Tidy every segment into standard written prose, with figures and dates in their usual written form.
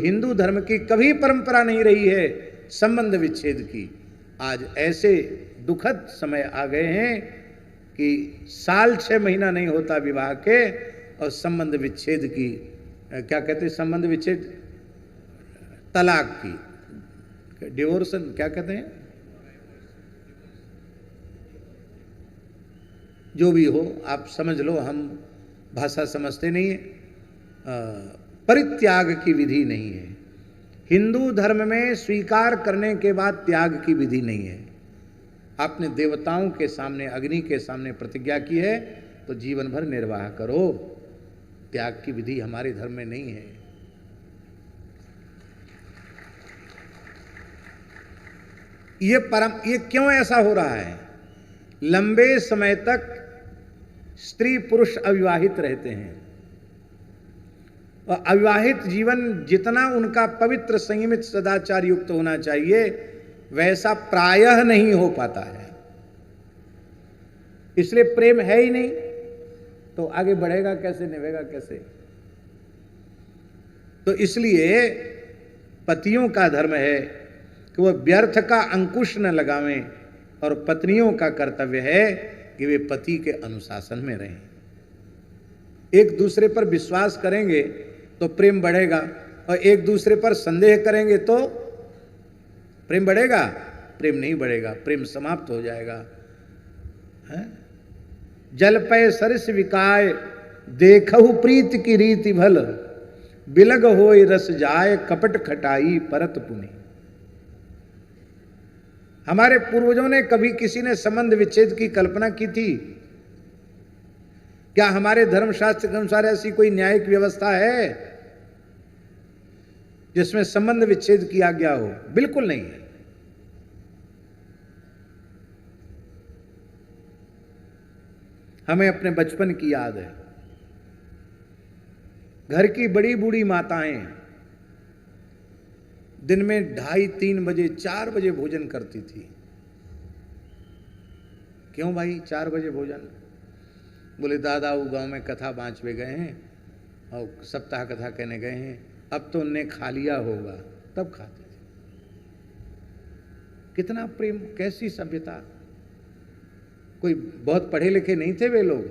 हिंदू धर्म की कभी परंपरा नहीं रही है संबंध विच्छेद की, आज ऐसे दुखद समय आ गए हैं कि साल 6 महीना नहीं होता विवाह के और संबंध विच्छेद की, क्या कहते हैं, संबंध विच्छेद, तलाक की, डिवोर्सन क्या कहते हैं, जो भी हो आप समझ लो, हम भाषा समझते नहीं है। परित्याग की विधि नहीं है हिंदू धर्म में, स्वीकार करने के बाद त्याग की विधि नहीं है। आपने देवताओं के सामने, अग्नि के सामने प्रतिज्ञा की है तो जीवन भर निर्वाह करो, त्याग की विधि हमारे धर्म में नहीं है। ये क्यों ऐसा हो रहा है? लंबे समय तक स्त्री पुरुष अविवाहित रहते हैं और अविवाहित जीवन जितना उनका पवित्र, संयमित, सदाचार युक्त होना चाहिए वैसा प्रायः नहीं हो पाता है। इसलिए प्रेम है ही नहीं तो आगे बढ़ेगा कैसे, निभेगा कैसे? तो इसलिए पतियों का धर्म है कि वह व्यर्थ का अंकुश न लगावें और पत्नियों का कर्तव्य है कि वे पति के अनुशासन में रहें। एक दूसरे पर विश्वास करेंगे तो प्रेम बढ़ेगा और एक दूसरे पर संदेह करेंगे तो प्रेम बढ़ेगा? प्रेम नहीं बढ़ेगा, प्रेम समाप्त हो जाएगा। जल पय सरस विकाय देखहु प्रीत की रीति भल, बिलग होय रस जाय कपट खटाई परत पुनि। हमारे पूर्वजों ने कभी किसी ने संबंध विच्छेद की कल्पना की थी? क्या हमारे धर्मशास्त्र के अनुसार ऐसी कोई न्यायिक व्यवस्था है जिसमें संबंध विच्छेद किया गया हो? बिल्कुल नहीं है। हमें अपने बचपन की याद है, घर की बड़ी बूढ़ी माताएं दिन में 2:30-3 बजे 4 बजे भोजन करती थी। क्यों भाई 4 बजे भोजन? बोले दादा वो गांव में कथा बांचवे गए हैं और सप्ताह कथा कहने गए हैं, अब तो उनने खा लिया होगा, तब खाते थे। कितना प्रेम, कैसी सभ्यता! कोई बहुत पढ़े लिखे नहीं थे वे लोग,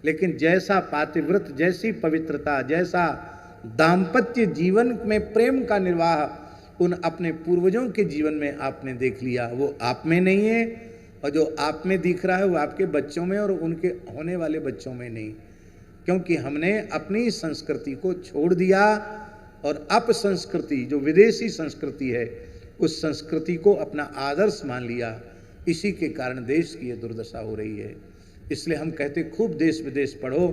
लेकिन जैसा पातिव्रत, जैसी पवित्रता, जैसा दाम्पत्य जीवन में प्रेम का निर्वाह उन अपने पूर्वजों के जीवन में आपने देख लिया, वो आप में नहीं है। और जो आप में दिख रहा है वो आपके बच्चों में और उनके होने वाले बच्चों में नहीं, क्योंकि हमने अपनी संस्कृति को छोड़ दिया और अपसंस्कृति, जो विदेशी संस्कृति है, उस संस्कृति को अपना आदर्श मान लिया। इसी के कारण देश की ये दुर्दशा हो रही है। इसलिए हम कहते खूब देश विदेश पढ़ो,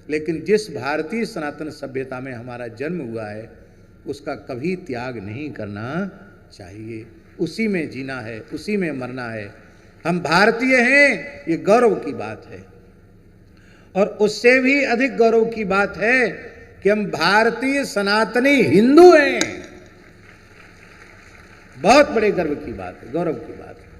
लेकिन जिस भारतीय सनातन सभ्यता में हमारा जन्म हुआ है उसका कभी त्याग नहीं करना चाहिए। उसी में जीना है, उसी में मरना है। हम भारतीय हैं, ये गौरव की बात है। और उससे भी अधिक गौरव की बात है कि हम भारतीय सनातनी हिंदू हैं। बहुत बड़े गर्व की बात है, गौरव की बात है।